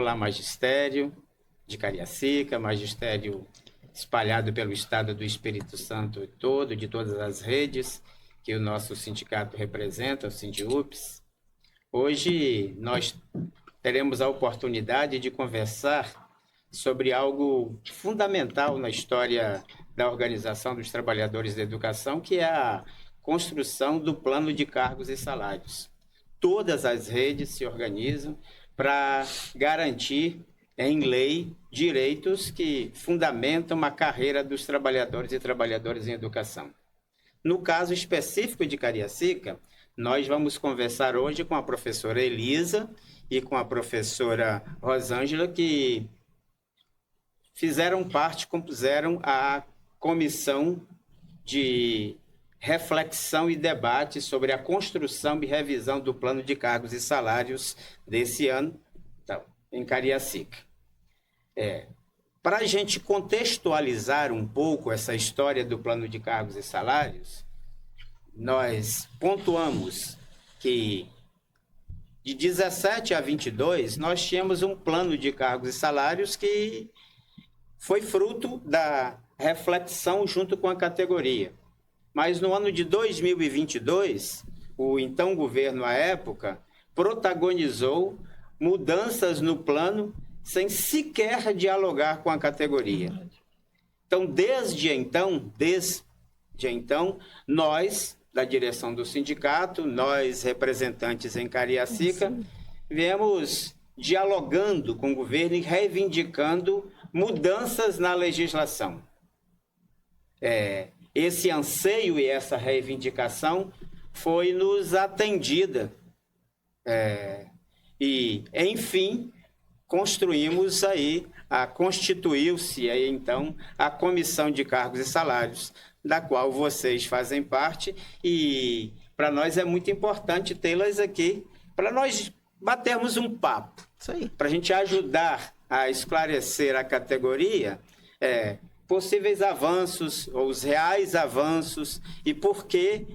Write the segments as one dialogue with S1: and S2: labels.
S1: Olá Magistério de Cariacica, magistério espalhado pelo estado do Espírito Santo todo, de todas as redes que o nosso sindicato representa, o Sindiups. Hoje nós teremos a oportunidade de conversar sobre algo fundamental na história da Organização dos Trabalhadores da Educação, que é a construção do plano de cargos e salários. Todas as redes se organizam para garantir em lei direitos que fundamentam a carreira dos trabalhadores e trabalhadoras em educação. No caso específico de Cariacica, nós vamos conversar hoje com a professora Elisa e com a professora Rosângela, que compuseram a comissão de reflexão e debate sobre a construção e revisão do plano de cargos e salários desse ano, em Cariacica. Para a gente contextualizar um pouco essa história do plano de cargos e salários, nós pontuamos que de 17 a 22, nós tínhamos um plano de cargos e salários que foi fruto da reflexão junto com a categoria. Mas no ano de 2022, o então governo à época protagonizou mudanças no plano sem sequer dialogar com a categoria. Então, desde então, nós, da direção do sindicato, nós, representantes em Cariacica, viemos dialogando com o governo e reivindicando mudanças na legislação. Esse anseio e essa reivindicação foi nos atendida. E, enfim, constituiu-se aí, então, a Comissão de Cargos e Salários, da qual vocês fazem parte, e para nós é muito importante tê-las aqui, para nós batermos um papo, para a gente ajudar a esclarecer a categoria, possíveis avanços, ou os reais avanços, e por que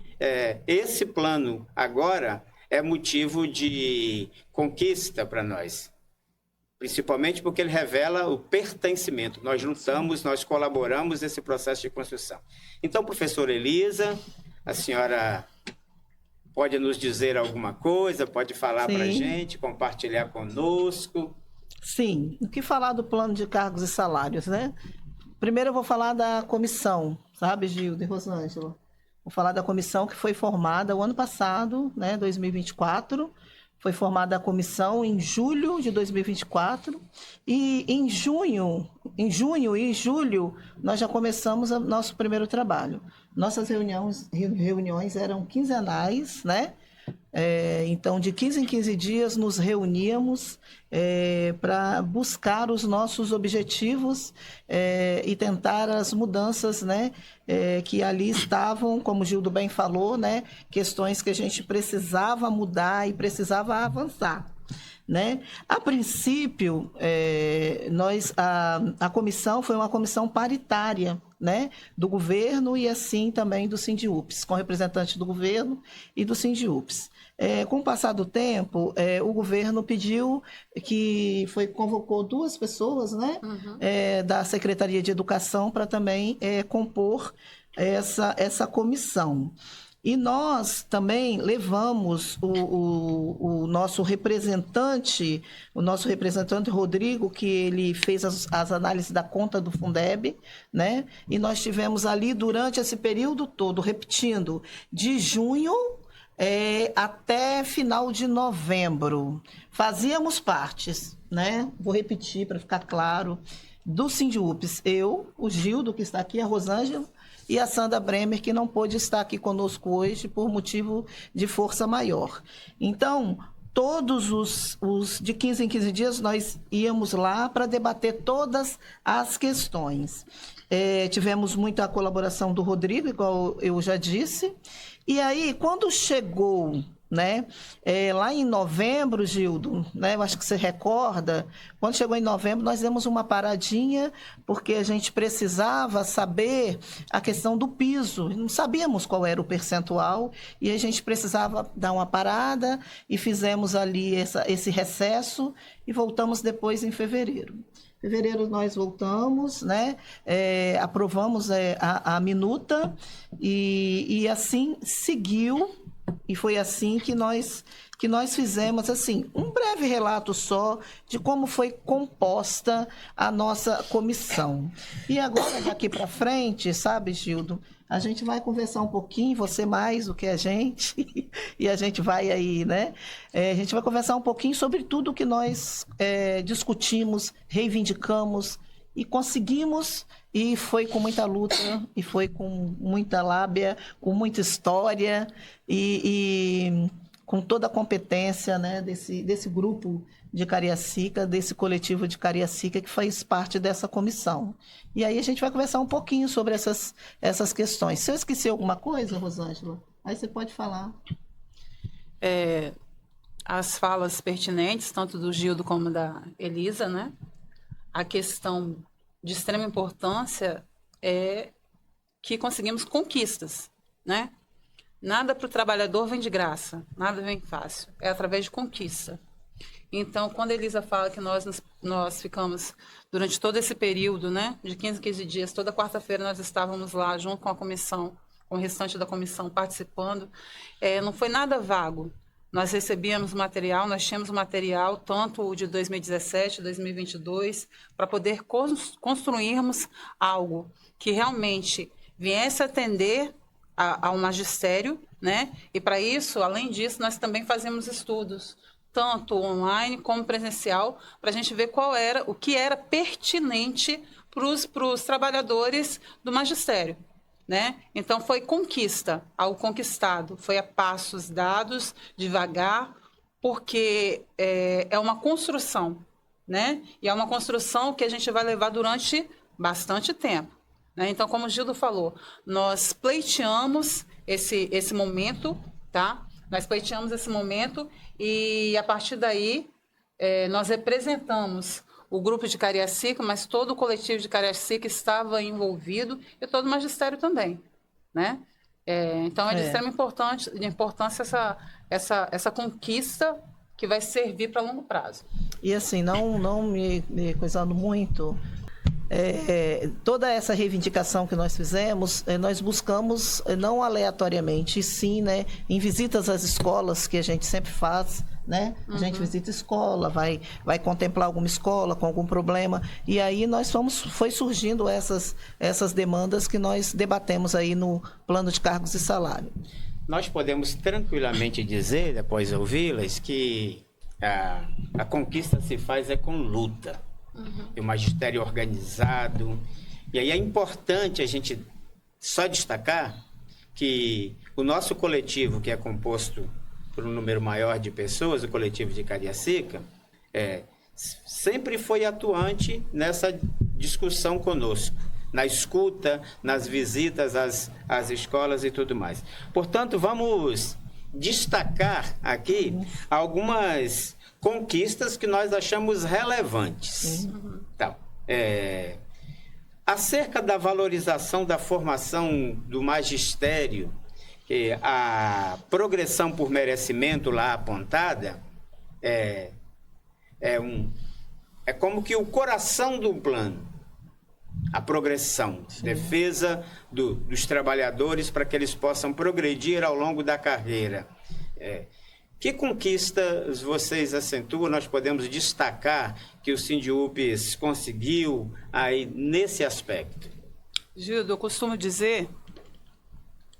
S1: esse plano agora é motivo de conquista para nós. Principalmente porque ele revela o pertencimento. Nós lutamos, nós colaboramos nesse processo de construção. Então, professora Elisa, a senhora pode nos dizer alguma coisa, pode falar para a gente, compartilhar conosco.
S2: Sim, o que falar do plano de cargos e salários, né? Primeiro eu vou falar da comissão, sabe, Gilda e Rosângela? Vou falar da comissão que foi formada o ano passado, né, 2024. Foi formada a comissão em julho de 2024 e em junho e em julho nós já começamos o nosso primeiro trabalho. Nossas reuniões eram quinzenais, né? Então, de 15 em 15 dias, nos reuníamos para buscar os nossos objetivos e tentar as mudanças, né, que ali estavam, como o Gildo bem falou, né, questões que a gente precisava mudar e precisava avançar. Né? A princípio, a comissão foi uma comissão paritária, né, do governo e assim também do Sindiups, com representantes do governo e do Sindiups. Com o passar do tempo, o governo pediu convocou 2 pessoas, né, da Secretaria de Educação para também compor essa comissão. E nós também levamos o nosso representante Rodrigo, que ele fez as análises da conta do Fundeb, né? E nós tivemos ali durante esse período todo, repetindo, de junho até final de novembro. Fazíamos partes, né? Vou repetir para ficar claro, do Sindiups, eu, o Gildo, que está aqui, a Rosângela, e a Sandra Bremer, que não pôde estar aqui conosco hoje por motivo de força maior. Então, todos os de 15 em 15 dias, nós íamos lá para debater todas as questões. Tivemos muita colaboração do Rodrigo, igual eu já disse. E aí, quando chegou né? Lá em novembro, Gildo, né? Eu acho que você recorda, quando chegou em novembro, nós demos uma paradinha, porque a gente precisava saber a questão do piso. Não sabíamos qual era o percentual, e a gente precisava dar uma parada, e fizemos ali esse recesso, e voltamos depois em fevereiro. Em fevereiro nós voltamos, né? Aprovamos a minuta, e assim seguiu. E foi assim que nós fizemos, assim, um breve relato só de como foi composta a nossa comissão. E agora, daqui para frente, sabe, Gildo, a gente vai conversar um pouquinho, você mais do que a gente, e a gente vai aí, né? A gente vai conversar um pouquinho sobre tudo que nós discutimos, reivindicamos e conseguimos. E foi com muita luta, e foi com muita lábia, com muita história e com toda a competência, né, desse grupo de Cariacica, desse coletivo de Cariacica que faz parte dessa comissão. E aí a gente vai conversar um pouquinho sobre essas questões. Se eu esqueci alguma coisa, Rosângela, aí você pode falar.
S3: As falas pertinentes, tanto do Gildo como da Elisa, né? A questão de extrema importância é que conseguimos conquistas, né? Nada para o trabalhador vem de graça, nada vem fácil, é através de conquista. Então, quando a Elisa fala que nós ficamos durante todo esse período, né, de 15 dias, toda quarta-feira nós estávamos lá junto com a comissão, com o restante da comissão participando, não foi nada vago. Nós recebíamos material, nós tínhamos material, tanto o de 2017, 2022, para poder construirmos algo que realmente viesse atender ao magistério, né? E para isso, além disso, nós também fazemos estudos, tanto online como presencial, para a gente ver o que era pertinente para os trabalhadores do magistério. Né? Então, foi conquista, algo conquistado, foi a passos dados, devagar, porque é uma construção, né? E é uma construção que a gente vai levar durante bastante tempo. Né? Então, como o Gildo falou, nós pleiteamos esse momento, tá? Nós pleiteamos esse momento e, a partir daí, nós representamos o grupo de Cariacica, mas todo o coletivo de Cariacica estava envolvido e todo o magistério também, né? Então, é de extrema importância essa conquista que vai servir para longo prazo.
S2: E assim, não me coisando muito, toda essa reivindicação que nós fizemos, nós buscamos não aleatoriamente, e sim, né, em visitas às escolas que a gente sempre faz, né? A gente visita escola, vai contemplar alguma escola com algum problema, e aí foi surgindo essas demandas que nós debatemos aí no plano de cargos e salário.
S1: Nós podemos tranquilamente dizer, após ouvi-las, que a conquista se faz com luta. E o magistério organizado. E aí é importante a gente só destacar que o nosso coletivo, que é composto por um número maior de pessoas, o coletivo de Cariacica, sempre foi atuante nessa discussão conosco, na escuta, nas visitas às escolas e tudo mais. Portanto, vamos destacar aqui algumas conquistas que nós achamos relevantes. Então, acerca da valorização da formação do magistério, a progressão por merecimento lá apontada é como que o coração do plano, a progressão, defesa dos trabalhadores para que eles possam progredir ao longo da carreira. Que conquistas vocês acentuam? Nós podemos destacar que o Sindiúpes conseguiu aí nesse aspecto.
S3: Gildo, eu costumo dizer,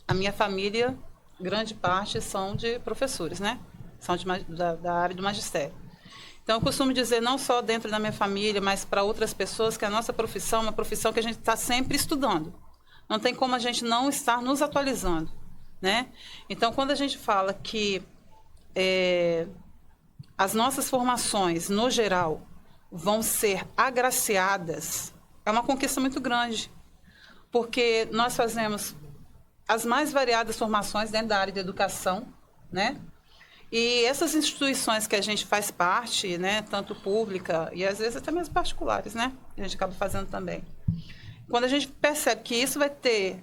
S3: a minha família, grande parte, são de professores, né? São da área do magistério. Então, eu costumo dizer, não só dentro da minha família, mas para outras pessoas, que a nossa profissão é uma profissão que a gente está sempre estudando. Não tem como a gente não estar nos atualizando, né? Então, quando a gente fala que as nossas formações, no geral, vão ser agraciadas, é uma conquista muito grande, porque nós fazemos as mais variadas formações dentro da área de educação, né? E essas instituições que a gente faz parte, né, tanto pública e às vezes até mesmo particulares, né, a gente acaba fazendo também. Quando a gente percebe que isso vai ter,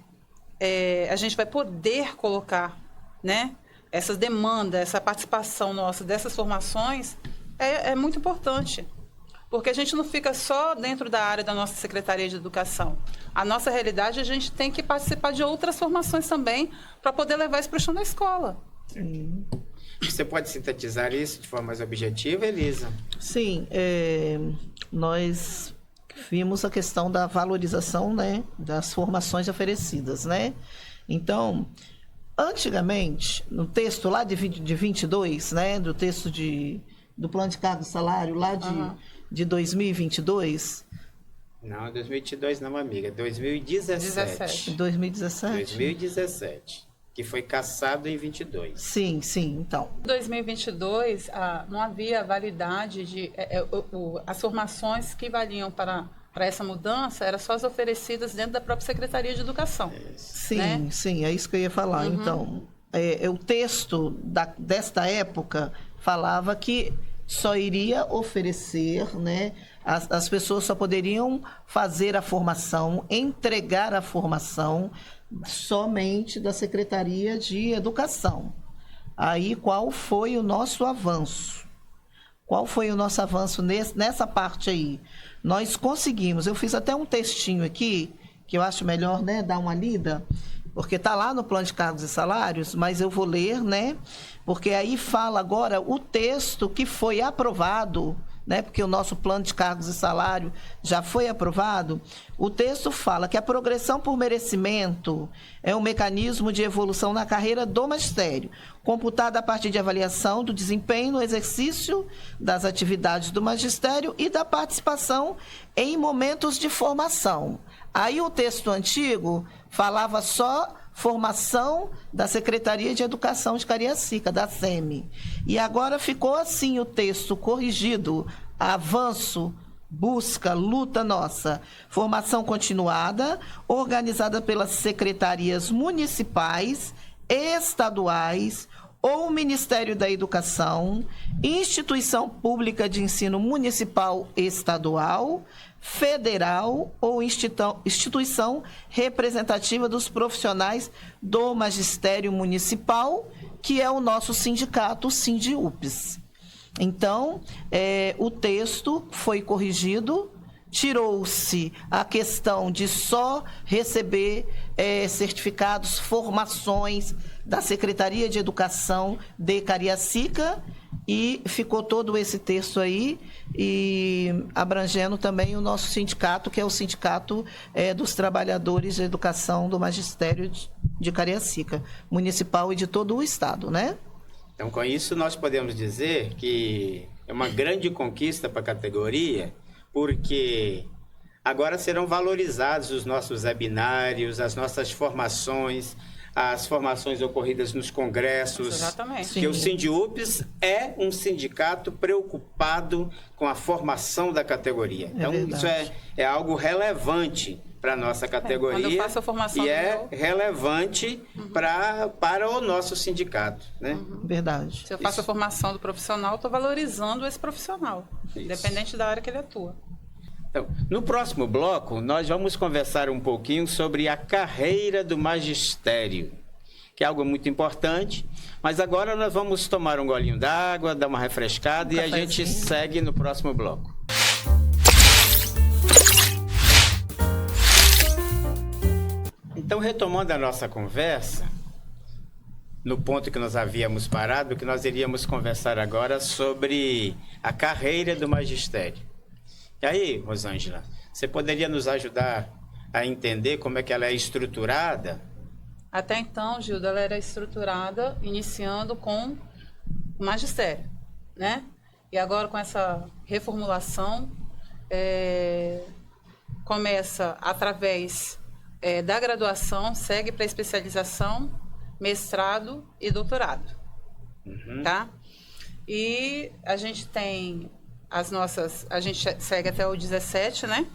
S3: a gente vai poder colocar, né, essas demandas, essa participação nossa dessas formações, é muito importante. Porque a gente não fica só dentro da área da nossa Secretaria de Educação. A nossa realidade, a gente tem que participar de outras formações também para poder levar isso para o chão da escola.
S2: Sim.
S1: Você pode sintetizar isso de forma mais objetiva, Elisa?
S2: Sim, nós vimos a questão da valorização, né, das formações oferecidas, né? Então, antigamente, no texto lá de 22, né, do texto do plano de cargo e salário lá de 2022...
S1: Não, 2022 não, amiga, 2017. 2017, que foi cassado em 22.
S2: Sim, então.
S3: Em 2022, não havia validade de... as formações que valiam para essa mudança eram só as oferecidas dentro da própria Secretaria de Educação.
S2: Sim,
S3: né?
S2: Sim, é isso que eu ia falar. Então, o texto desta época falava que só iria oferecer, né? As pessoas só poderiam fazer a formação, entregar a formação somente da Secretaria de Educação. Aí, qual foi o nosso avanço? Qual foi o nosso avanço nessa parte aí? Nós conseguimos, eu fiz até um textinho aqui, que eu acho melhor, né, dar uma lida, porque está lá no plano de cargos e salários, mas eu vou ler, né? Porque aí fala agora o texto que foi aprovado, né? Porque o nosso plano de cargos e salário já foi aprovado. O texto fala que a progressão por merecimento é um mecanismo de evolução na carreira do magistério, computada a partir de avaliação do desempenho no exercício das atividades do magistério e da participação em momentos de formação. Aí o texto antigo falava só formação da Secretaria de Educação de Cariacica, da SEMI. E agora ficou assim o texto corrigido: avanço, busca, luta nossa. Formação continuada, organizada pelas secretarias municipais, estaduais ou Ministério da Educação, instituição pública de ensino municipal estadual, federal ou instituição representativa dos profissionais do magistério municipal, que é o nosso sindicato, o SINDIUPS. Então, o texto foi corrigido, tirou-se a questão de só receber certificados, formações da Secretaria de Educação de Cariacica, e ficou todo esse texto aí, e abrangendo também o nosso sindicato, que é o Sindicato dos Trabalhadores de Educação do Magistério de Cariacica, municipal e de todo o estado, né?
S1: Então, com isso, nós podemos dizer que é uma grande conquista para a categoria, porque agora serão valorizados os nossos webinários, as nossas formações, as formações ocorridas nos congressos.
S3: Exatamente.
S1: Porque o SINDIUPS é um sindicato preocupado com a formação da categoria. Então, isso é algo relevante para a nossa categoria.
S3: Quando eu faço a formação
S1: e relevante para o nosso sindicato. Né?
S2: Verdade.
S3: Se eu faço a formação do profissional, estou valorizando esse profissional, independente da área que ele atua.
S1: Então, no próximo bloco, nós vamos conversar um pouquinho sobre a carreira do magistério, que é algo muito importante, mas agora nós vamos tomar um golinho d'água, dar uma refrescada e a gente segue no próximo bloco. Então, retomando a nossa conversa, no ponto que nós havíamos parado, que nós iríamos conversar agora sobre a carreira do magistério. E aí, Rosângela, você poderia nos ajudar a entender como é que ela é estruturada?
S3: Até então, Gilda, ela era estruturada iniciando com o magistério, né? E agora, com essa reformulação, começa através da graduação, segue para especialização, mestrado e doutorado, tá? E a gente tem a gente segue até o 17, né?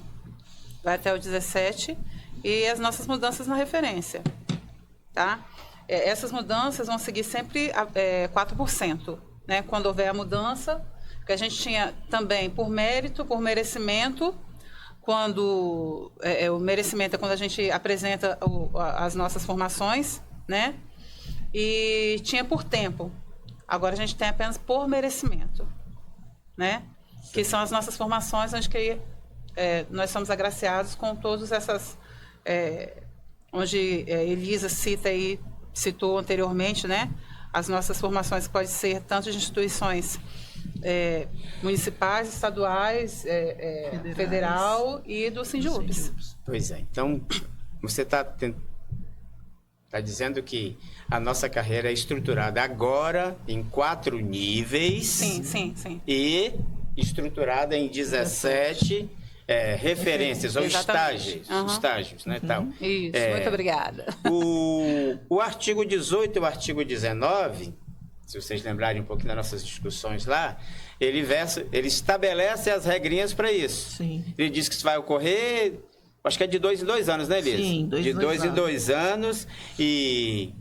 S3: Vai até o 17, e as nossas mudanças na referência, tá? essas mudanças vão seguir sempre 4%, né? Quando houver a mudança, que a gente tinha também por mérito, por merecimento, quando o merecimento é quando a gente apresenta as nossas formações, né? E tinha por tempo. Agora a gente tem apenas por merecimento, né? Que são as nossas formações, onde que, nós somos agraciados com todas essas... onde Elisa citou anteriormente, né? As nossas formações podem ser tanto de instituições municipais, estaduais, federal e do SINDIUPS.
S1: Pois é. Então, você está dizendo que a nossa carreira é estruturada agora em 4 níveis.
S3: Sim.
S1: E estruturada em 17 referências ou estágios, estágios, né, tal.
S3: Isso, muito obrigada.
S1: O artigo 18 e o artigo 19, se vocês lembrarem um pouquinho das nossas discussões lá, ele estabelece as regrinhas para isso.
S2: Sim.
S1: Ele diz que isso vai ocorrer, acho que é de 2 em 2 anos, né, Elisa?
S2: Sim,
S1: de 2 em 2 anos. E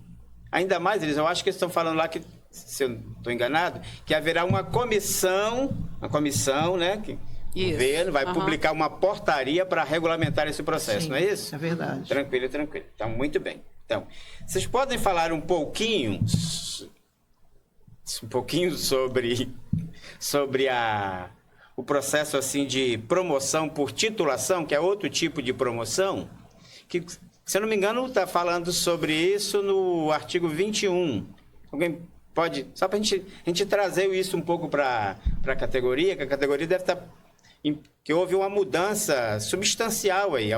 S1: ainda mais, Elisa, eu acho que eles estão falando lá que, se eu não estou enganado, que haverá uma comissão, né, que o governo vai publicar uma portaria para regulamentar esse processo, não é isso?
S2: É verdade.
S1: Tranquilo. Então, muito bem. Então, vocês podem falar um pouquinho sobre o processo assim de promoção por titulação, que é outro tipo de promoção, que, se eu não me engano, está falando sobre isso no artigo 21. Alguém pode, só para a gente trazer isso um pouco para a categoria, que a categoria deve estar... que houve uma mudança substancial aí.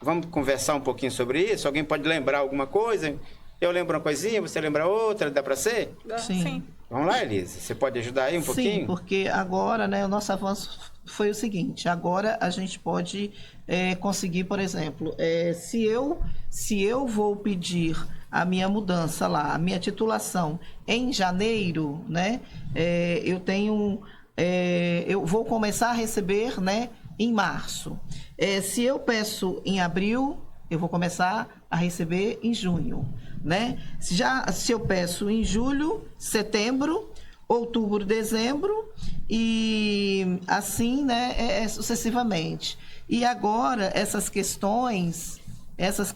S1: Vamos conversar um pouquinho sobre isso? Alguém pode lembrar alguma coisa? Eu lembro uma coisinha, você lembra outra, dá para ser?
S2: Sim.
S1: Vamos lá, Elisa, você pode ajudar aí um pouquinho?
S2: Sim, porque agora, né, o nosso avanço foi o seguinte, agora a gente pode conseguir, por exemplo, se eu vou pedir a minha mudança lá, a minha titulação em janeiro, né, eu vou começar a receber, né, em março. Se eu peço em abril, eu vou começar a receber em junho, né? Se eu peço em julho, setembro, outubro, dezembro e assim, né, sucessivamente. E agora essas questões, elas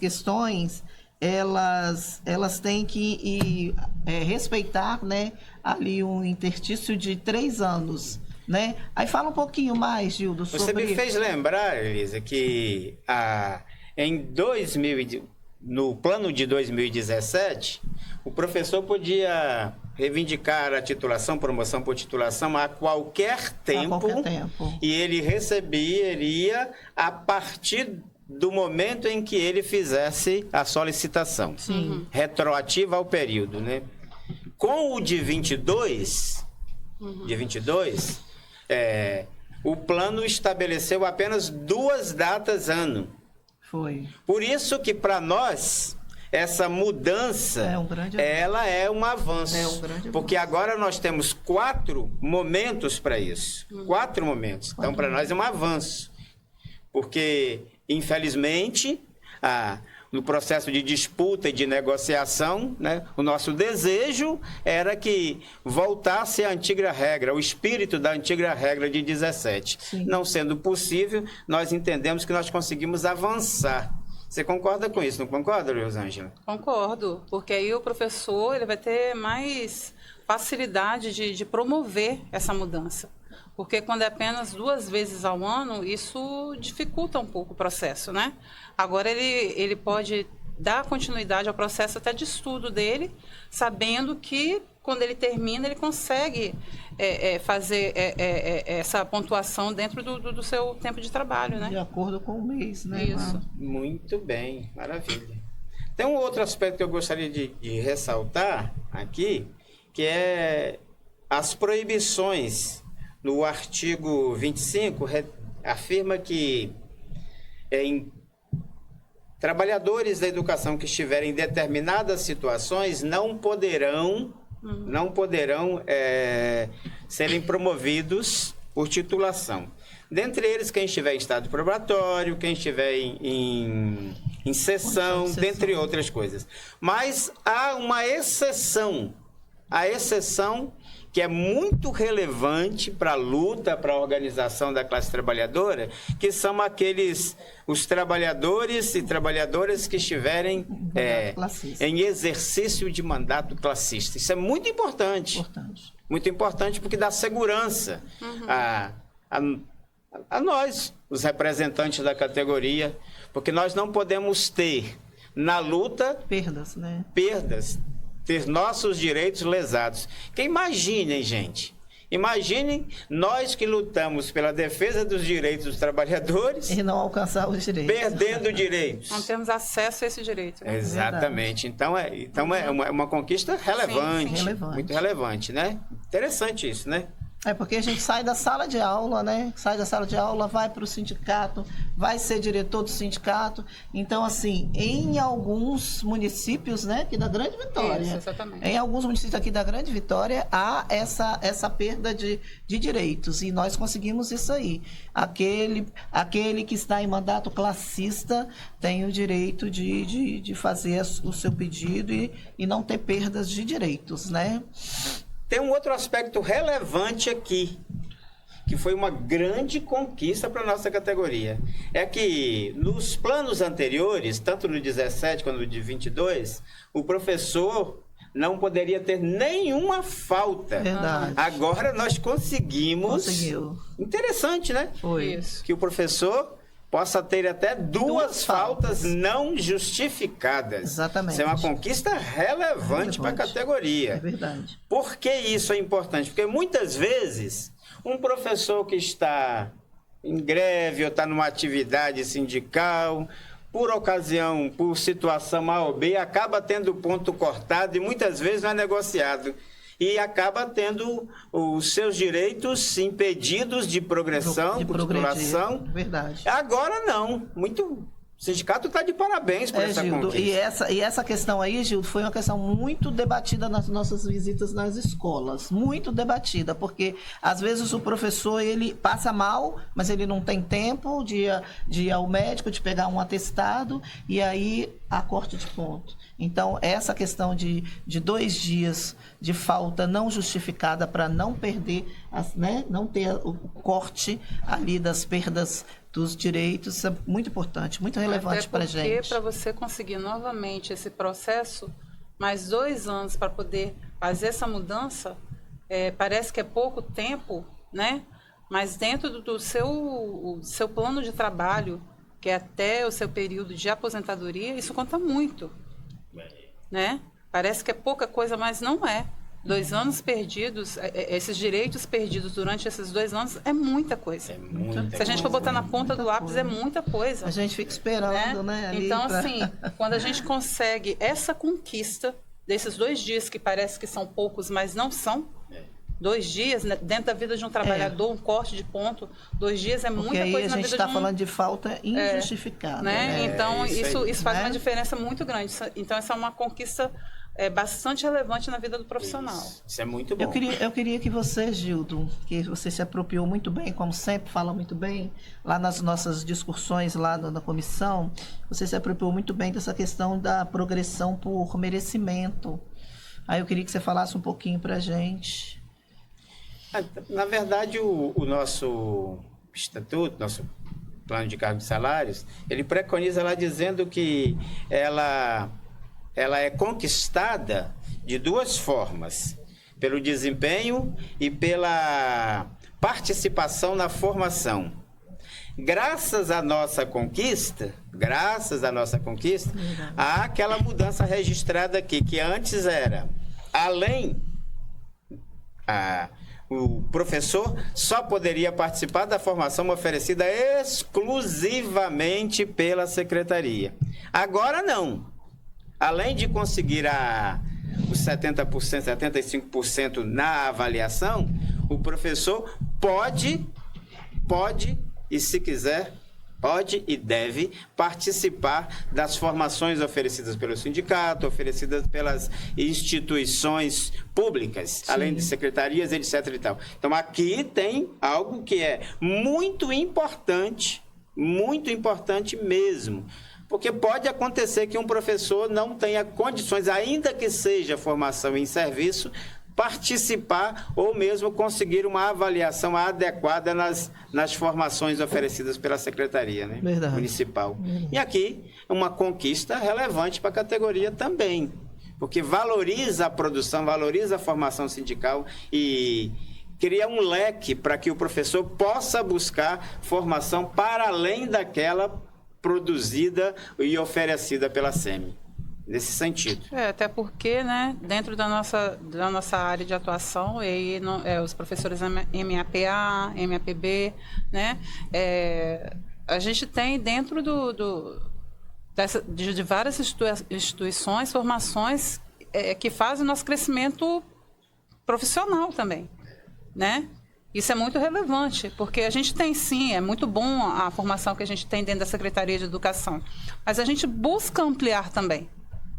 S2: têm que respeitar, né, ali um interstício de 3 anos, né? Aí fala um pouquinho mais, Gildo, sobre...
S1: Você me fez lembrar, Elisa, que no plano de 2017, o professor podia reivindicar a titulação, promoção por titulação a qualquer tempo. E ele receberia a partir do momento em que ele fizesse a solicitação.
S2: Sim.
S1: Retroativa ao período, né? Com o de 22, o plano estabeleceu apenas 2 datas ano.
S2: Foi.
S1: Por isso que, para nós, essa mudança, ela é um avanço. Porque agora nós temos 4 momentos para isso. 4 momentos. Então, para nós é um avanço. Porque, infelizmente, no processo de disputa e de negociação, né, o nosso desejo era que voltasse a antiga regra, o espírito da antiga regra de 17. Sim. Não sendo possível, nós entendemos que nós conseguimos avançar. Você concorda com isso, não concorda, Rosângela?
S3: Concordo, porque aí o professor ele vai ter mais facilidade de promover essa mudança. Porque quando é apenas 2 vezes ao ano, isso dificulta um pouco o processo, né? Agora ele pode dar continuidade ao processo até de estudo dele, sabendo que quando ele termina, ele consegue fazer essa pontuação dentro do seu tempo de trabalho, né?
S2: De acordo com o mês, né?
S3: Isso.
S1: Muito bem, maravilha. Tem um outro aspecto que eu gostaria de ressaltar aqui, que é as proibições. No artigo 25, afirma que trabalhadores da educação que estiverem em determinadas situações não poderão serem promovidos por titulação. Dentre eles, quem estiver em estado probatório, quem estiver em em sessão, dentre outras coisas. Mas há uma exceção, a exceção que é muito relevante para a luta, para a organização da classe trabalhadora, que são os trabalhadores e trabalhadoras que estiverem em exercício de mandato classista. Isso é muito importante. Muito importante porque dá segurança a nós, os representantes da categoria, porque nós não podemos ter na luta
S2: perdas, né?
S1: Ter nossos direitos lesados. Que imaginem, gente, imaginem nós que lutamos pela defesa dos direitos dos trabalhadores
S2: e não alcançar os direitos.
S1: Perdendo direitos.
S3: Não temos acesso a esse direito. Né?
S1: Exatamente. Então é uma conquista relevante,
S3: sim.
S1: Muito relevante, né? Interessante isso, né?
S2: É porque a gente sai da sala de aula, né? Sai da sala de aula, vai para o sindicato, vai ser diretor do sindicato. Então, assim, em alguns municípios, né, aqui da Grande Vitória.
S3: Isso, exatamente.
S2: Em alguns municípios aqui da Grande Vitória, há essa perda de direitos. E nós conseguimos isso aí. Aquele que está em mandato classista tem o direito de fazer o seu pedido e não ter perdas de direitos, né?
S1: Tem um outro aspecto relevante aqui, que foi uma grande conquista para a nossa categoria. É que nos planos anteriores, tanto no 17 quanto no de 22, o professor não poderia ter nenhuma falta.
S2: Verdade.
S1: Agora nós conseguimos...
S2: Conseguiu.
S1: Interessante, né?
S2: Foi.
S3: Isso.
S1: Que o professor possa ter até duas faltas não justificadas.
S2: Exatamente.
S1: Isso é uma conquista relevante para a categoria.
S2: É verdade.
S1: Por que isso é importante? Porque muitas vezes um professor que está em greve ou está numa atividade sindical, por ocasião, por situação A ou B, acaba tendo ponto cortado e muitas vezes não é negociado. E acaba tendo os seus direitos impedidos de progressão, por titulação.
S2: Verdade.
S1: Agora não. O sindicato está de parabéns por essa
S2: Gildo,
S1: conquista.
S2: E essa questão aí, Gildo, foi uma questão muito debatida nas nossas visitas nas escolas. Muito debatida, porque às vezes o professor ele passa mal, mas ele não tem tempo de ir ao médico, de pegar um atestado, e aí há corte de ponto. Então, essa questão de 2 dias de falta não justificada para não perder, né, não ter o corte ali das perdas dos direitos, é muito importante, muito relevante para a gente.
S3: Porque para você conseguir novamente esse processo, mais 2 anos para poder fazer essa mudança, parece que é pouco tempo, né? Mas dentro do seu plano de trabalho, que é até o seu período de aposentadoria, isso conta muito. Né? Parece que é pouca coisa, mas não é. 2 anos perdidos, esses direitos perdidos durante esses 2 anos é muita coisa. Se a gente for botar na ponta do lápis, é muita coisa.
S2: A gente fica esperando, né?
S3: Então, assim, quando a gente consegue essa conquista desses 2 dias que parece que são poucos, mas não são. 2 dias, né, dentro da vida de um trabalhador, um corte de ponto, 2 dias é muita coisa na vida de um...
S2: Porque aí a gente está falando de falta injustificada.
S3: Né? Então, isso faz
S2: né?
S3: uma diferença muito grande. Então, essa é uma conquista bastante relevante na vida do profissional.
S1: Isso é muito bom.
S2: Eu queria que você, Gildo, que você se apropriou muito bem, como sempre, fala muito bem, lá nas nossas discussões lá na comissão, você se apropriou muito bem dessa questão da progressão por merecimento. Aí eu queria que você falasse um pouquinho para a gente.
S1: Na verdade, o nosso estatuto, nosso plano de cargos e salários, ele preconiza lá dizendo que ela é conquistada de 2 formas, pelo desempenho e pela participação na formação. Graças à nossa conquista, há aquela mudança registrada aqui, que antes era, além... O professor só poderia participar da formação oferecida exclusivamente pela secretaria. Agora não. Além de conseguir os 70%, 75% na avaliação, o professor pode e, se quiser, pode e deve participar das formações oferecidas pelo sindicato, oferecidas pelas instituições públicas, sim, além de secretarias, etc. e tal. Então, aqui tem algo que é muito importante mesmo. Porque pode acontecer que um professor não tenha condições, ainda que seja formação em serviço, participar ou mesmo conseguir uma avaliação adequada nas formações oferecidas pela Secretaria, né? Municipal. E aqui, uma conquista relevante para a categoria também, porque valoriza a produção, valoriza a formação sindical e cria um leque para que o professor possa buscar formação para além daquela produzida e oferecida pela SEMI. Nesse sentido.
S3: Até porque, né, dentro da nossa área de atuação, e os professores MAPA, MAPB, né, a gente tem dentro de várias instituições, formações que fazem o nosso crescimento profissional também, né? Isso é muito relevante, porque a gente tem sim, é muito bom a formação que a gente tem dentro da Secretaria de Educação, mas a gente busca ampliar também.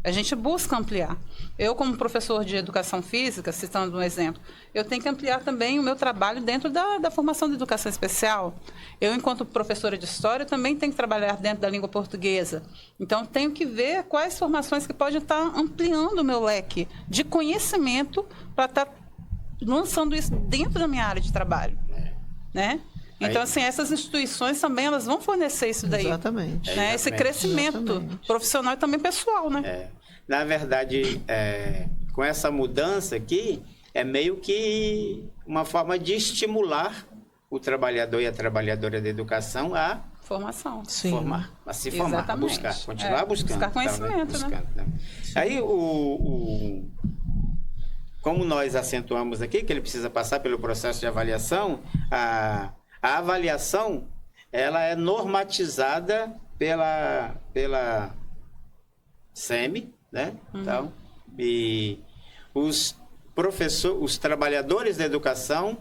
S3: A gente busca ampliar. Eu, como professor de educação física, citando um exemplo, eu tenho que ampliar também o meu trabalho dentro da formação de educação especial. Eu, enquanto professora de história, também tenho que trabalhar dentro da língua portuguesa. Então, tenho que ver quais formações que podem estar ampliando o meu leque de conhecimento para estar lançando isso dentro da minha área de trabalho, né? Então, assim, essas instituições também, elas vão fornecer isso daí.
S2: Exatamente.
S3: Né? Esse crescimento profissional e também pessoal, né?
S1: Na verdade, com essa mudança aqui, é meio que uma forma de estimular o trabalhador e a trabalhadora da educação a
S3: formação.
S1: Formar, a se formar, a buscar, continuar buscando.
S3: Buscar conhecimento,
S1: tal, né? Buscando, né? Aí, como nós acentuamos aqui, que ele precisa passar pelo processo de avaliação, a avaliação, ela é normatizada pela SEMI, né? Então, e os trabalhadores da educação,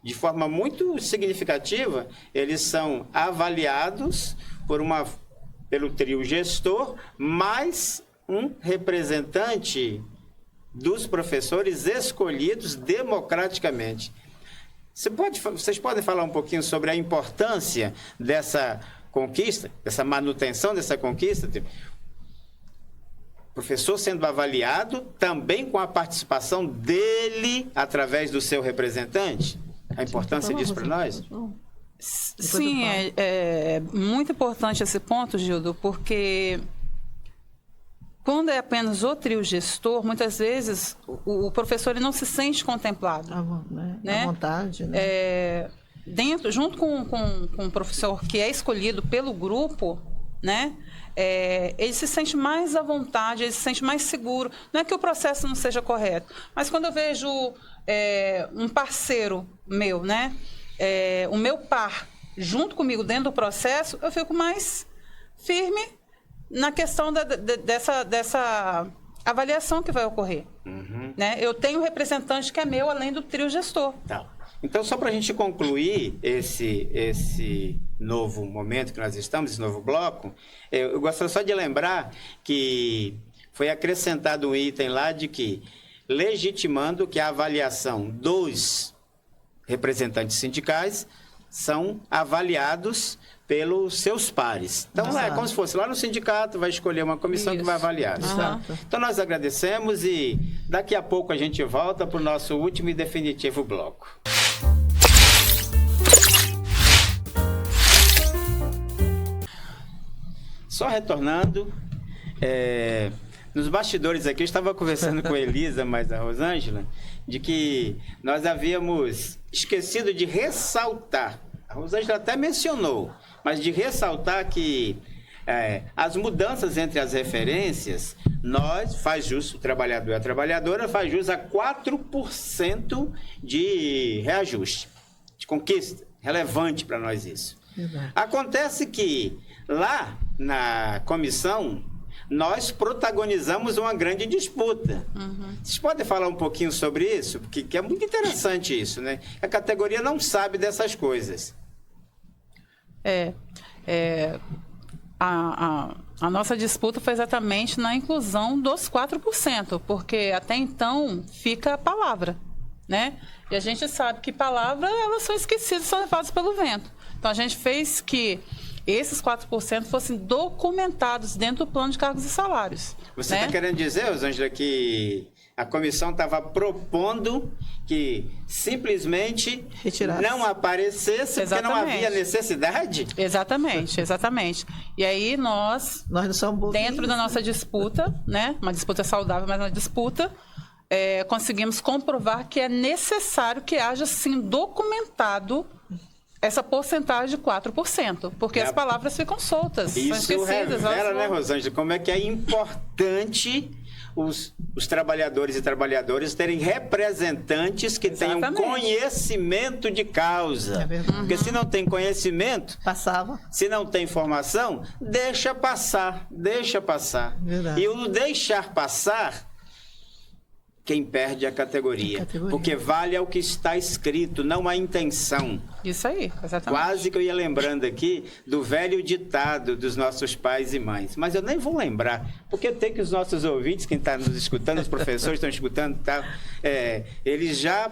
S1: de forma muito significativa, eles são avaliados pelo trio gestor, mais um representante dos professores escolhidos democraticamente. Vocês podem falar um pouquinho sobre a importância dessa conquista, dessa manutenção dessa conquista? Professor sendo avaliado também com a participação dele através do seu representante? A importância disso para nós?
S3: Sim, é muito importante esse ponto, Gildo, porque quando é apenas o trio gestor, muitas vezes o professor ele não se sente contemplado.
S2: À vontade, né?
S3: Junto com o professor que é escolhido pelo grupo, né? Ele se sente mais à vontade, ele se sente mais seguro. Não é que o processo não seja correto, mas quando eu vejo um parceiro meu, né? O meu par, junto comigo dentro do processo, eu fico mais firme na questão dessa avaliação que vai ocorrer. Né? Eu tenho um representante que é meu, além do trio gestor.
S1: Tá. Então, só para a gente concluir esse novo momento que nós estamos, esse novo bloco, eu gostaria só de lembrar que foi acrescentado um item lá de que, legitimando que a avaliação dos representantes sindicais são avaliados pelos seus pares. Então, é como se fosse lá no sindicato, vai escolher uma comissão que vai avaliar. Então, nós agradecemos e daqui a pouco a gente volta para o nosso último e definitivo bloco. Só retornando, nos bastidores aqui, eu estava conversando com a Elisa, mais a Rosângela, de que nós havíamos esquecido de ressaltar, a Rosângela até mencionou, mas de ressaltar que as mudanças entre as referências, faz jus, o trabalhador e a trabalhadora faz jus a 4% de reajuste, de conquista, relevante para nós isso. Acontece que lá na comissão, nós protagonizamos uma grande disputa. Vocês podem falar um pouquinho sobre isso? Porque é muito interessante isso, né? A categoria não sabe dessas coisas.
S3: A nossa disputa foi exatamente na inclusão dos 4%, porque até então fica a palavra, né? E a gente sabe que palavras, elas são esquecidas, são levadas pelo vento. Então, a gente fez que esses 4% fossem documentados dentro do plano de cargos e salários.
S1: Você está
S3: né?
S1: querendo dizer, Rosângela, que a comissão estava propondo que simplesmente
S2: Retirasse.
S1: não aparecesse porque não
S3: Exatamente.
S1: havia necessidade?
S3: Exatamente, exatamente. E aí nós
S2: Nós não somos bovinhos.
S3: dentro da nossa disputa, né, uma disputa saudável, mas uma disputa, conseguimos comprovar que é necessário que haja, sim, documentado essa porcentagem de 4%, porque as palavras ficam soltas, são
S1: Isso
S3: esquecidas.
S1: revela, né,
S3: vão...
S1: Rosângela, como é que é importante os trabalhadores e trabalhadoras terem representantes que tenham
S3: Exatamente.
S1: conhecimento de causa.
S2: É verdade.
S1: Porque se não tem conhecimento,
S2: Passava.
S1: se não tem informação, deixa passar, deixa passar.
S2: Verdade.
S1: E o deixar passar, quem perde é a categoria. Porque vale é o que está escrito, não a intenção.
S3: Isso aí, exatamente.
S1: Quase que eu ia lembrando aqui do velho ditado dos nossos pais e mães. Mas eu nem vou lembrar, porque eu tenho que os nossos ouvintes, quem está nos escutando, os professores estão escutando, tá, eles já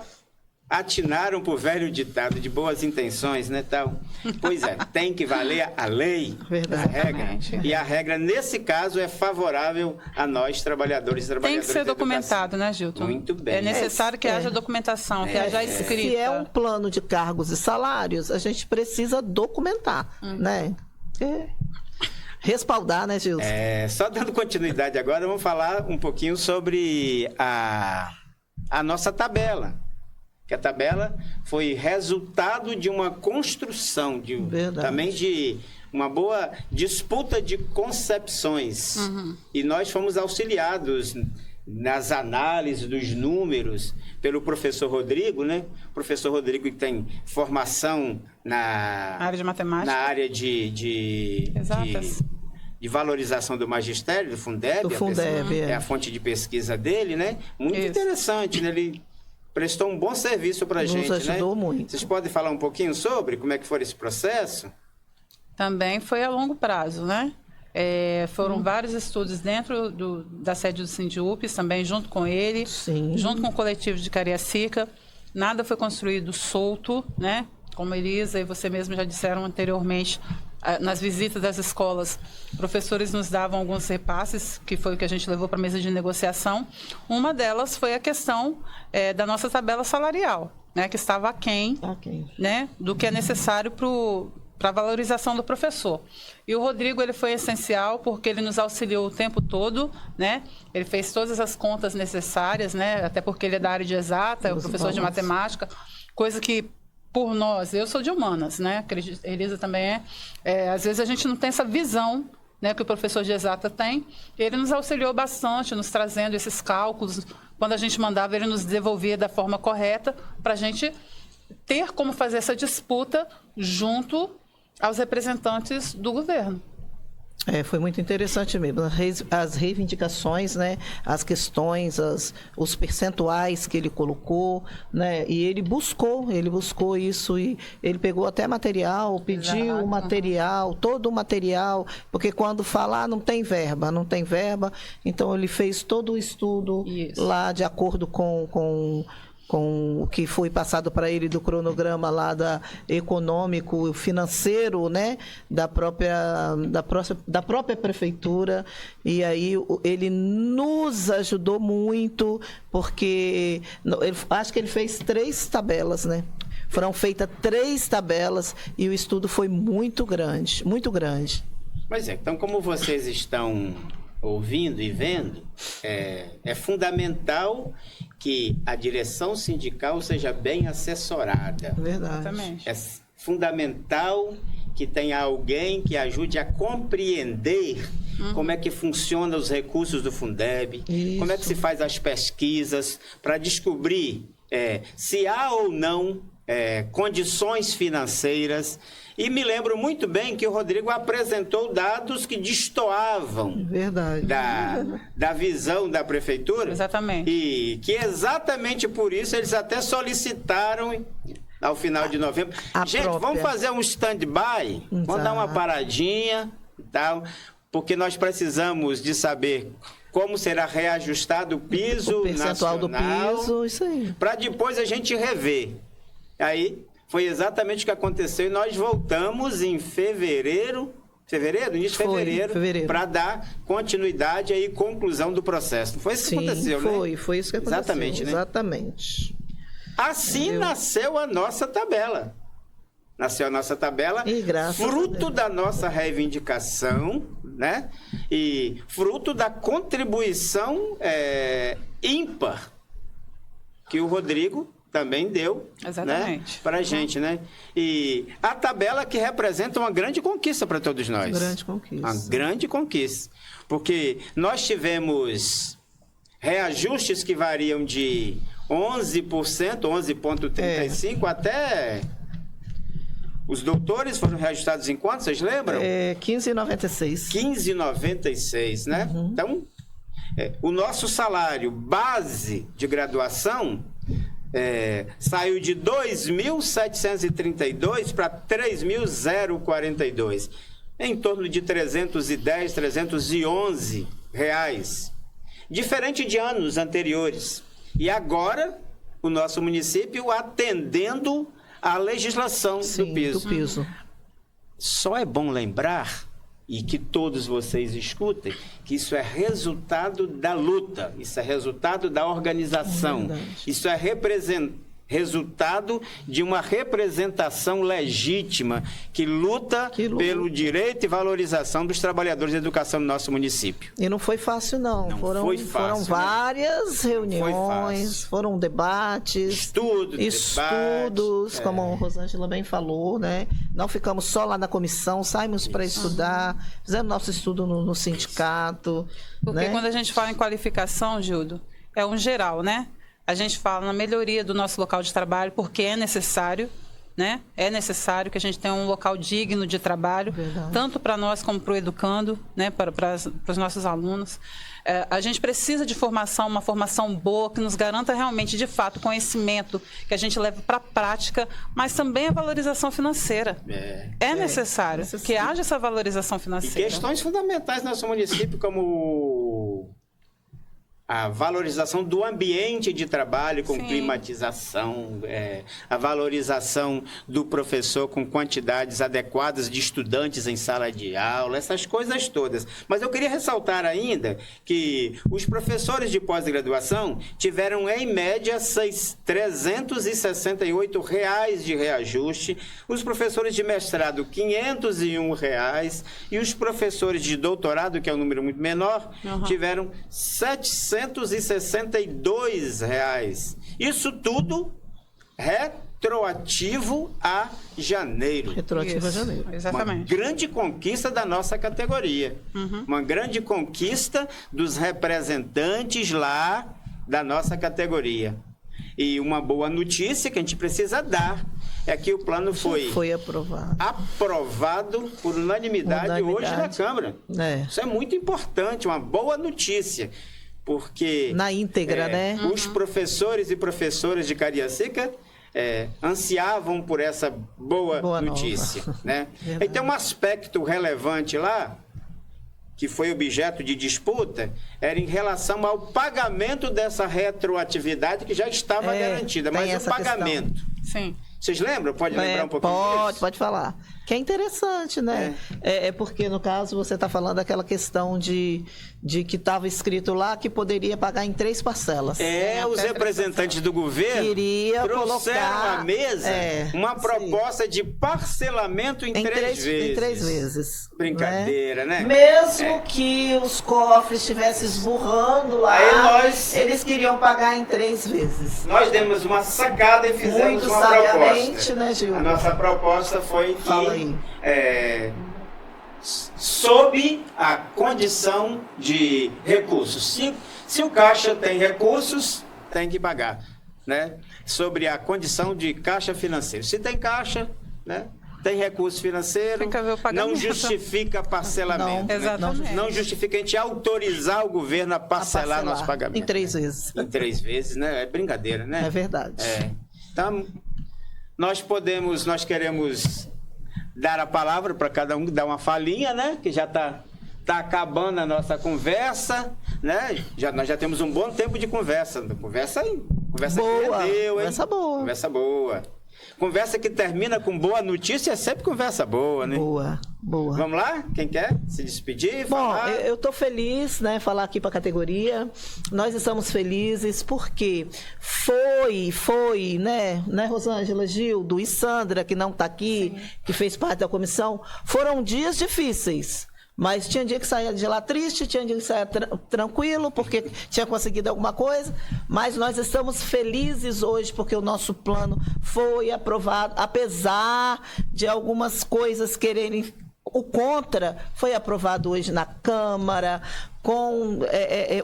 S1: atinaram por velho ditado de boas intenções, né, tal. Pois é, tem que valer a lei,
S2: Verdade.
S1: a regra.
S3: Exatamente.
S1: E a regra, nesse caso, é favorável a nós, trabalhadores e
S3: Tem
S1: trabalhadoras
S3: que ser
S1: da
S3: documentado,
S1: educação.
S3: né, Gilton?
S1: Muito bem.
S3: É necessário que haja documentação, que haja escrita.
S2: Se é um plano de cargos e salários, a gente precisa documentar, né? Respaldar, né, Gilson?
S1: Só dando continuidade agora, vamos falar um pouquinho sobre a nossa tabela. Que a tabela foi resultado de uma construção, também de uma boa disputa de concepções. E nós fomos auxiliados nas análises dos números pelo professor Rodrigo, né? O professor Rodrigo que tem formação na
S3: área de matemática.
S1: na área de valorização do magistério, do Fundeb.
S2: Do Fundeb,
S1: é a fonte de pesquisa dele, né? Muito
S3: Isso.
S1: interessante, né? Ele prestou um bom serviço para a gente,
S2: Nos ajudou
S1: né?
S2: muito.
S1: Vocês podem falar um pouquinho sobre como é que foi esse processo?
S3: Também foi a longo prazo, né? Foram vários estudos dentro da sede do Sindiúpes, também junto com ele,
S2: Sim.
S3: junto com o coletivo de Cariacica. Nada foi construído solto, né? Como a Elisa e você mesmo já disseram anteriormente, nas visitas das escolas, professores nos davam alguns repasses, que foi o que a gente levou para a mesa de negociação. Uma delas foi a questão da nossa tabela salarial, né? Que estava aquém, né? Do que é necessário para a valorização do professor. E o Rodrigo, ele foi essencial porque ele nos auxiliou o tempo todo, né? Ele fez todas as contas necessárias, né? Até porque ele é da área de exata, é o professor de matemática, coisa que por nós, eu sou de humanas, né? A Elisa também às vezes a gente não tem essa visão, né, que o professor de exata tem. Ele nos auxiliou bastante, nos trazendo esses cálculos. Quando a gente mandava, ele nos devolvia da forma correta para a gente ter como fazer essa disputa junto aos representantes do governo.
S2: Foi muito interessante mesmo. As reivindicações, né? As questões, os percentuais que ele colocou, né? E ele buscou isso e ele pegou até material, pediu o material, todo o material, porque quando falar não tem verba, então ele fez todo o estudo lá de acordo com o que foi passado para ele do cronograma lá econômico, financeiro, né, da própria prefeitura. E aí ele nos ajudou muito, porque acho que ele fez 3 tabelas, né? Foram feitas 3 tabelas e o estudo foi muito grande, muito grande.
S1: Pois então como vocês estão ouvindo e vendo, é fundamental que a direção sindical seja bem assessorada.
S2: Verdade.
S3: Exatamente.
S1: É fundamental que tenha alguém que ajude a compreender como é que funcionam os recursos do Fundeb, como é que se faz as pesquisas, para descobrir se há ou não condições financeiras. E me lembro muito bem que o Rodrigo apresentou dados que destoavam da visão da prefeitura.
S3: Exatamente.
S1: E que exatamente por isso eles até solicitaram ao final de novembro. Vamos fazer um stand-by, vamos dar uma paradinha e tal, porque nós precisamos de saber como será reajustado o piso
S2: percentual
S1: nacional,
S2: do piso, isso aí.
S1: Para depois a gente rever. Aí Foi exatamente o que aconteceu e nós voltamos em fevereiro, início de fevereiro, para dar continuidade e conclusão do processo. Não foi isso que aconteceu, né?
S2: Foi isso que aconteceu.
S1: Exatamente, né?
S2: Exatamente.
S1: Assim nasceu a nossa tabela. Fruto da nossa reivindicação, né? E fruto da contribuição ímpar que o Rodrigo também deu, né, para a gente, né? E a tabela que representa uma grande conquista para todos nós. Uma grande conquista. Porque nós tivemos reajustes que variam de 11%, 11,35%, até... Os doutores foram reajustados em quanto, vocês lembram?
S2: 15,96.
S1: 15,96, né?
S2: Uhum.
S1: Então, o nosso salário base de graduação saiu de 2.732 para 3.042, em torno de 310, 311 reais, diferente de anos anteriores. E agora, o nosso município atendendo a legislação do piso. Só é bom lembrar, e que todos vocês escutem, que isso é resultado da luta, isso é resultado da organização, isso é resultado de uma representação legítima que luta pelo direito e valorização dos trabalhadores da educação no nosso município.
S2: E não foi fácil, não. Foram várias reuniões, foram debates, estudos, como a Rosângela bem falou, né? Não ficamos só lá na comissão, saímos para estudar, fizemos nosso estudo no sindicato.
S3: Porque quando a gente fala em qualificação, Gildo, é um geral, né? A gente fala na melhoria do nosso local de trabalho, porque é necessário, né? É necessário que a gente tenha um local digno de trabalho, tanto para nós como para o educando, né? Para os nossos alunos. A gente precisa de formação, uma formação boa, que nos garanta realmente, de fato, conhecimento, que a gente leve para a prática, mas também a valorização financeira. É necessário que haja essa valorização financeira.
S1: E questões fundamentais no nosso município, como a valorização do ambiente de trabalho com climatização, a valorização do professor com quantidades adequadas de estudantes em sala de aula, essas coisas todas. Mas eu queria ressaltar ainda que os professores de pós-graduação tiveram, em média, R$ 368 de reajuste, os professores de mestrado, R$ 501, e os professores de doutorado, que é um número muito menor, tiveram R$ 762. Isso tudo retroativo a janeiro.
S2: Retroativo a janeiro.
S3: Exatamente.
S1: Uma grande conquista da nossa categoria. Uma grande conquista dos representantes lá da nossa categoria. E uma boa notícia que a gente precisa dar é que o plano foi aprovado por unanimidade hoje na Câmara. Isso é muito importante, uma boa notícia. Porque
S2: na íntegra, né?
S1: Os professores e professoras de Cariacica ansiavam por essa boa notícia, né? E tem um aspecto relevante lá, que foi objeto de disputa, era em relação ao pagamento dessa retroatividade que já estava garantida, mas o pagamento.
S3: Questão. Sim.
S1: Vocês lembram? Pode lembrar um pouquinho disso?
S2: Pode falar. Que é interessante, né? É porque, no caso, você está falando daquela questão de que estava escrito lá que poderia pagar em 3 parcelas.
S1: Os representantes do governo trouxeram à mesa uma proposta de parcelamento em 3 vezes.
S2: Em 3 vezes.
S1: Brincadeira, né?
S2: Mesmo que os cofres estivessem esburrando lá, eles queriam pagar em 3 vezes.
S1: Nós demos uma sacada e fizemos
S2: muito
S1: uma
S2: sabiamente,
S1: proposta.
S2: Né, Gil?
S1: A nossa proposta foi que sob a condição de recursos. Se o caixa tem recursos, tem que pagar, né? Sobre a condição de caixa financeiro. Se tem caixa, né? Tem recurso financeiro,
S3: tem que haver o pagamento.
S1: Não justifica parcelamento. Não justifica a gente autorizar o governo a parcelar nosso pagamento.
S2: Em 3 vezes.
S1: Em 3 vezes, né? É brincadeira, né?
S2: É verdade.
S1: Então, nós queremos dar a palavra para cada um, dar uma falinha, né? Que já está acabando a nossa conversa, né? Nós já temos um bom tempo de conversa. Conversa
S2: boa,
S1: que rendeu, hein?
S2: Conversa boa.
S1: Conversa boa. Conversa que termina com boa notícia é sempre conversa boa, né?
S2: Boa.
S1: Vamos lá? Quem quer se despedir?
S2: Bom,
S1: falar?
S2: eu estou feliz, né, falar aqui para a categoria. Nós estamos felizes porque foi, né, Rosângela, Gildo e Sandra, que não está aqui, sim, que fez parte da comissão, foram dias difíceis. Mas tinha dia que saía de lá triste, tinha dia que saía tranquilo, porque tinha conseguido alguma coisa. Mas nós estamos felizes hoje, porque o nosso plano foi aprovado, apesar de algumas coisas quererem... O contra foi aprovado hoje na Câmara, com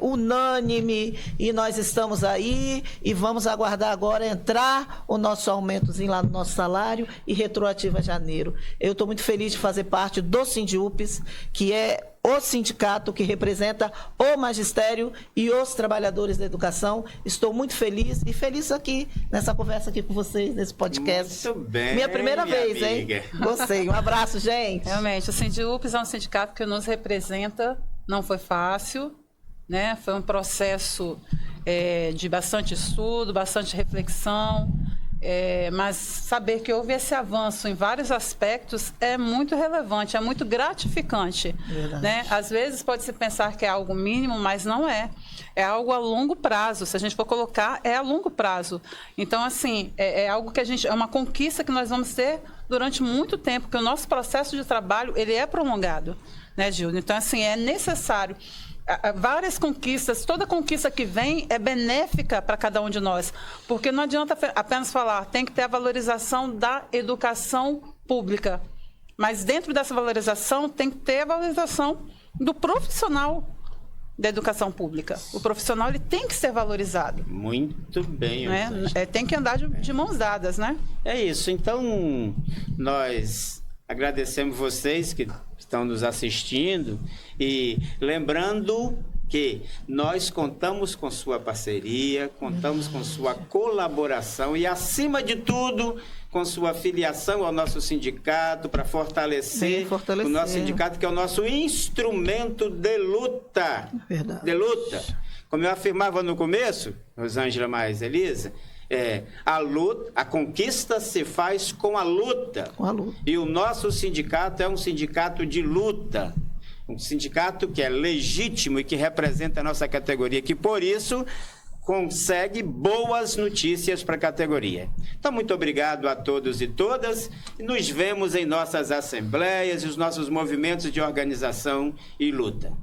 S2: unânime, e nós estamos aí e vamos aguardar agora entrar o nosso aumentozinho lá no nosso salário e retroativo a janeiro. Eu estou muito feliz de fazer parte do Sindiupes, que é o sindicato que representa o magistério e os trabalhadores da educação. Estou muito feliz e feliz aqui nessa conversa aqui com vocês, nesse podcast.
S1: Muito bem,
S2: minha primeira vez,
S1: amiga.
S2: Hein? Gostei. Um abraço, gente.
S3: Realmente, o Sindiupes é um sindicato que nos representa. Não foi fácil, né? Foi um processo de bastante estudo, bastante reflexão, mas saber que houve esse avanço em vários aspectos é muito relevante, é muito gratificante. Né? Às vezes pode-se pensar que é algo mínimo, mas não é. É algo a longo prazo. Se a gente for colocar, é a longo prazo. Então, assim, é algo que é uma conquista que nós vamos ter durante muito tempo, porque o nosso processo de trabalho ele é prolongado. Né, Gildo? Então, assim, é necessário. Várias conquistas, toda conquista que vem é benéfica para cada um de nós. Porque não adianta apenas falar, tem que ter a valorização da educação pública. Mas dentro dessa valorização, tem que ter a valorização do profissional da educação pública. O profissional ele tem que ser valorizado.
S1: Muito bem.
S3: Né? Tem que andar de mãos dadas, né?
S1: É isso. Então, nós agradecemos vocês que estão nos assistindo e lembrando que nós contamos com sua parceria, contamos com sua colaboração e, acima de tudo, com sua filiação ao nosso sindicato para fortalecer o nosso sindicato, que é o nosso instrumento de luta.
S2: Verdade.
S1: De luta. Como eu afirmava no começo, Rosângela mais Elisa, a conquista se faz com a luta.
S2: Com a luta.
S1: E o nosso sindicato é um sindicato de luta. Um sindicato que é legítimo e que representa a nossa categoria, que por isso consegue boas notícias para a categoria. Então, muito obrigado a todos e todas. E nos vemos em nossas assembleias e os nossos movimentos de organização e luta.